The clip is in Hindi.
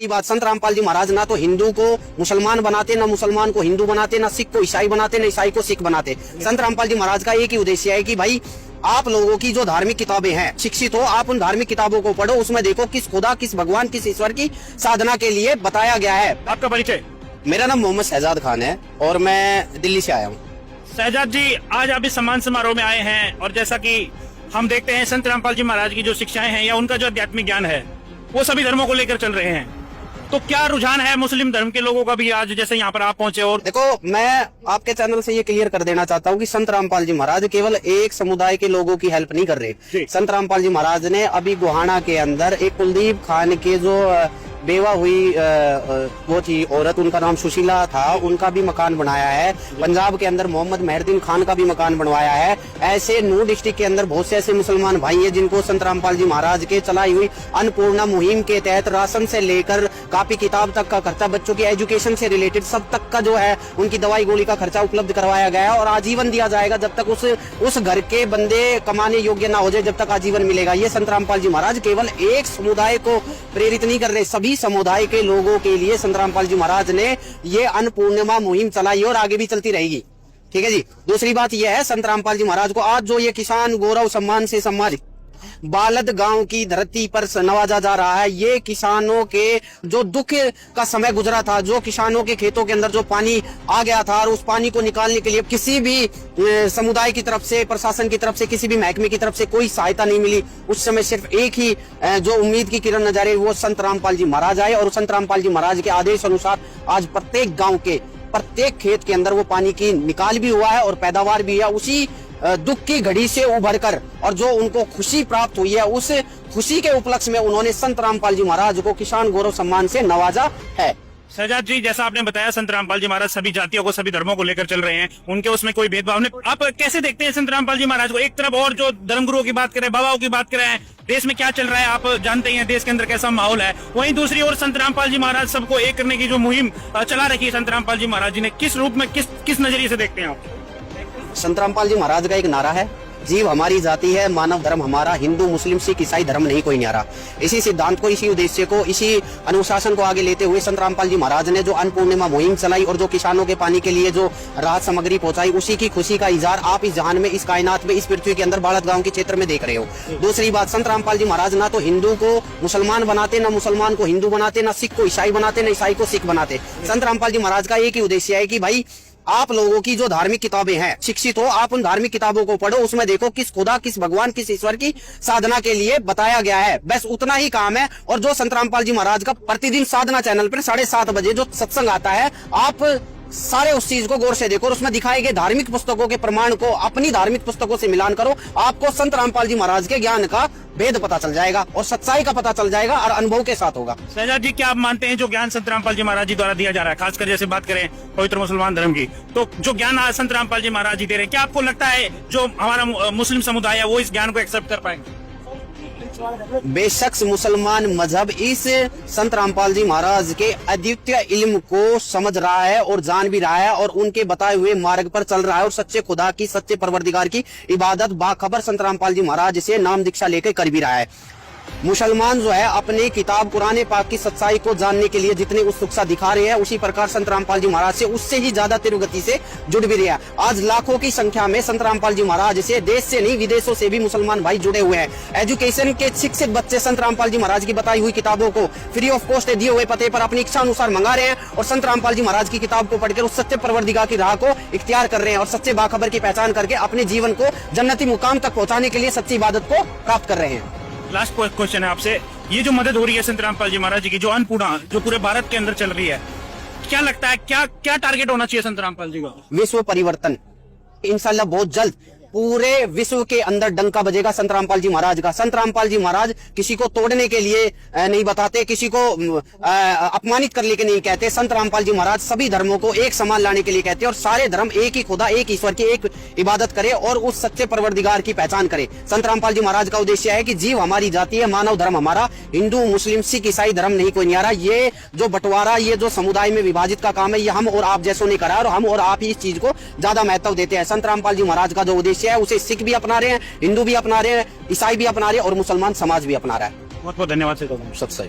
की बात, संत रामपाल जी महाराज ना तो हिंदू को मुसलमान बनाते, ना मुसलमान को हिंदू बनाते, ना सिख को ईसाई बनाते, ना ईसाई को सिख बनाते। संत रामपाल जी महाराज का एक ही उद्देश्य है कि भाई आप लोगों की जो धार्मिक किताबें हैं, शिक्षित हो, आप उन धार्मिक किताबों को पढ़ो, उसमें देखो किस खुदा, किस भगवान, किस ईश्वर की साधना के लिए बताया गया है। आपका परिचय? मेरा नाम मोहम्मद शहजाद खान है और मैं दिल्ली से आया हूँ। शहजाद जी, आज आप इस सम्मान समारोह में आए हैं और जैसा कि हम देखते हैं संत रामपाल जी महाराज की जो शिक्षाएं हैं या उनका जो आध्यात्मिक ज्ञान है वो सभी धर्मों को लेकर चल रहे हैं, तो क्या रुझान है मुस्लिम धर्म के लोगों का भी आज जैसे यहाँ पर आप पहुंचे? और देखो, मैं आपके चैनल से ये क्लियर कर देना चाहता हूँ कि संत रामपाल जी महाराज केवल एक समुदाय के लोगों की हेल्प नहीं कर रहे। संत रामपाल जी महाराज ने अभी गोहाना के अंदर एक कुलदीप खान के जो बेवा हुई वो थी औरत, उनका नाम सुशीला था, उनका भी मकान बनाया है। पंजाब के अंदर मोहम्मद मेहरदीन खान का भी मकान बनवाया है। ऐसे नूर डिस्ट्रिक्ट के अंदर बहुत से ऐसे मुसलमान भाई हैं जिनको संत रामपाल जी महाराज के चलाई हुई अन्नपूर्णा मुहिम के तहत राशन से लेकर कापी किताब तक का खर्चा, बच्चों की एजुकेशन से रिलेटेड सब तक का जो है उनकी दवाई गोली का खर्चा उपलब्ध करवाया गया है और आजीवन दिया जाएगा जब तक उस घर के बंदे कमाने योग्य ना हो जाए, जब तक आजीवन मिलेगा। ये संत रामपाल जी महाराज केवल एक समुदाय को प्रेरित नहीं कर रहे, सभी समुदाय के लोगों के लिए संत रामपाल जी महाराज ने ये अन्नपूर्णिमा मुहिम चलाई और आगे भी चलती रहेगी। ठीक है जी। दूसरी बात यह है, संत रामपाल जी महाराज को आज जो ये किसान गौरव सम्मान से सम्मानित बालद गांव की धरती पर नवाजा जा रहा है, ये किसानों के जो दुख का समय गुजरा था, जो किसानों के खेतों के अंदर जो पानी आ गया था और उस पानी को निकालने के लिए किसी भी समुदाय की तरफ से, प्रशासन की तरफ से, किसी भी महकमे की तरफ से कोई सहायता नहीं मिली। उस समय सिर्फ एक ही जो उम्मीद की किरण नजर आई वो संत रामपाल जी महाराज आए और संत रामपाल जी महाराज के आदेश अनुसार आज प्रत्येक गाँव के प्रत्येक खेत के अंदर वो पानी की निकाल भी हुआ है और पैदावार भी है। उसी दुख की घड़ी से उभर कर और जो उनको खुशी प्राप्त हुई है, उस खुशी के उपलक्ष्य में उन्होंने संत रामपाल जी महाराज को किसान गौरव सम्मान से नवाजा है। शहजाद जी, जैसा आपने बताया संत रामपाल जी महाराज सभी जातियों को, सभी धर्मों को लेकर चल रहे हैं, उनके उसमें कोई भेदभाव नहीं। आप कैसे देखते हैं संत रामपाल जी महाराज को? एक तरफ और जो धर्मगुरुओं की बात करें, बाबाओं की बात करें, देश में क्या चल रहा है आप जानते हैं, देश के अंदर कैसा माहौल है, वहीं दूसरी ओर संत रामपाल जी महाराज सबको एक करने की जो मुहिम चला रखी है संत रामपाल जी महाराज जी ने, किस रूप में, किस नजरिए से देखते हैं आप? संत रामपाल जी महाराज का एक नारा है, जीव हमारी जाति है, मानव धर्म हमारा, हिंदू मुस्लिम सिख ईसाई धर्म नहीं कोई न्यारा। इसी सिद्धांत को, इसी उद्देश्य को, इसी अनुशासन को आगे लेते हुए संत रामपाल जी महाराज ने जो अन्नपूर्णिमा मुहिम चलाई और जो किसानों के पानी के लिए जो राहत सामग्री पहुंचाई, उसी की खुशी का इजहार आप इस जहान में, इस कायनात में, इस पृथ्वी के अंदर बालद गांव के क्षेत्र में देख रहे हो। दूसरी बात, संत रामपाल जी महाराज ना तो हिंदू को मुसलमान बनाते, ना मुसलमान को हिंदू बनाते, ना सिख को ईसाई बनाते, ना ईसाई को सिख बनाते। संत रामपाल जी महाराज का एक ही उद्देश्य है कि भाई आप लोगों की जो धार्मिक किताबें हैं, शिक्षित हो, आप उन धार्मिक किताबों को पढ़ो, उसमें देखो किस खुदा, किस भगवान, किस ईश्वर की साधना के लिए बताया गया है। बस उतना ही काम है। और जो संत रामपाल जी महाराज का प्रतिदिन साधना चैनल पर 7:30 बजे जो सत्संग आता है, आप सारे उस चीज को गौर से देखो और उसमें दिखाए गए धार्मिक पुस्तकों के प्रमाण को अपनी धार्मिक पुस्तकों से मिलान करो। आपको संत रामपाल जी महाराज के ज्ञान का भेद पता चल जाएगा और सच्चाई का पता चल जाएगा और अनुभव के साथ होगा। शहजाद जी, क्या आप मानते हैं जो ज्ञान संत रामपाल जी महाराज जी द्वारा दिया जा रहा है, खासकर जैसे बात करें पवित्र मुसलमान धर्म की, तो जो ज्ञान आज संत रामपाल जी महाराज जी दे रहे हैं, क्या आपको लगता है जो हमारा मुस्लिम समुदाय है वो इस ज्ञान को एक्सेप्ट कर पाएंगे? बेशक मुसलमान मजहब इस संत रामपाल जी महाराज के अद्वितीय इल्म को समझ रहा है और जान भी रहा है और उनके बताए हुए मार्ग पर चल रहा है और सच्चे खुदा की, सच्चे परवरदिगार की इबादत बाखबर संत रामपाल जी महाराज से नाम दीक्षा लेकर कर भी रहा है। मुसलमान जो है अपने किताब कुरान पाक की सच्चाई को जानने के लिए जितनी उत्सुकता दिखा रहे हैं, उसी प्रकार संत रामपाल जी महाराज से उससे ही ज्यादा तीव्र गति से जुड़ भी रहे हैं। आज लाखों की संख्या में संत रामपाल जी महाराज से देश से नहीं विदेशों से भी मुसलमान भाई जुड़े हुए हैं। एजुकेशन के शिक्षित बच्चे संत रामपाल जी महाराज की बताई हुई किताबों को फ्री ऑफ कॉस्ट दिए हुए पते पर अपनी इच्छा अनुसार मंगा रहे हैं और संत रामपाल जी महाराज की किताब को पढ़कर उस सच्चे परवरदिगार की राह को इख्तियार कर रहे हैं और सच्चे बाखबर की पहचान करके अपने जीवन को जन्नती मुकाम तक पहुंचाने के लिए सच्ची इबादत को प्राप्त कर रहे हैं। लास्ट क्वेश्चन है आपसे, ये जो मदद हो रही है संत रामपाल जी महाराज जी की, जो अन्नपूर्णा जो पूरे भारत के अंदर चल रही है, क्या लगता है क्या टारगेट होना चाहिए संत रामपाल जी को? विश्व परिवर्तन इंशाल्लाह बहुत जल्द पूरे विश्व के अंदर डंका बजेगा संत रामपाल जी महाराज का। संत रामपाल जी महाराज किसी को तोड़ने के लिए नहीं बताते, किसी को अपमानित करने के नहीं कहते। संत रामपाल जी महाराज सभी धर्मों को एक समान लाने के लिए कहते हैं और सारे धर्म एक ही खुदा, एक ईश्वर की एक इबादत करे और उस सच्चे परवरदिगार की पहचान करे। संत रामपाल जी महाराज का उद्देश्य है कि जीव हमारी जाति है, मानव धर्म हमारा, हिंदू मुस्लिम सिख ईसाई धर्म नहीं कोई न्यारा। ये जो बंटवारा, ये जो समुदाय में विभाजित का काम है, ये हम और आप जैसों ने करा और हम और आप ही इस चीज को ज्यादा महत्व देते हैं। संत रामपाल जी महाराज का जो उद्देश्य है उसे सिख भी अपना रहे हैं, हिंदू भी अपना रहे हैं, ईसाई भी अपना रहे हैं और मुसलमान समाज भी अपना रहा है। बहुत बहुत धन्यवाद। सबसे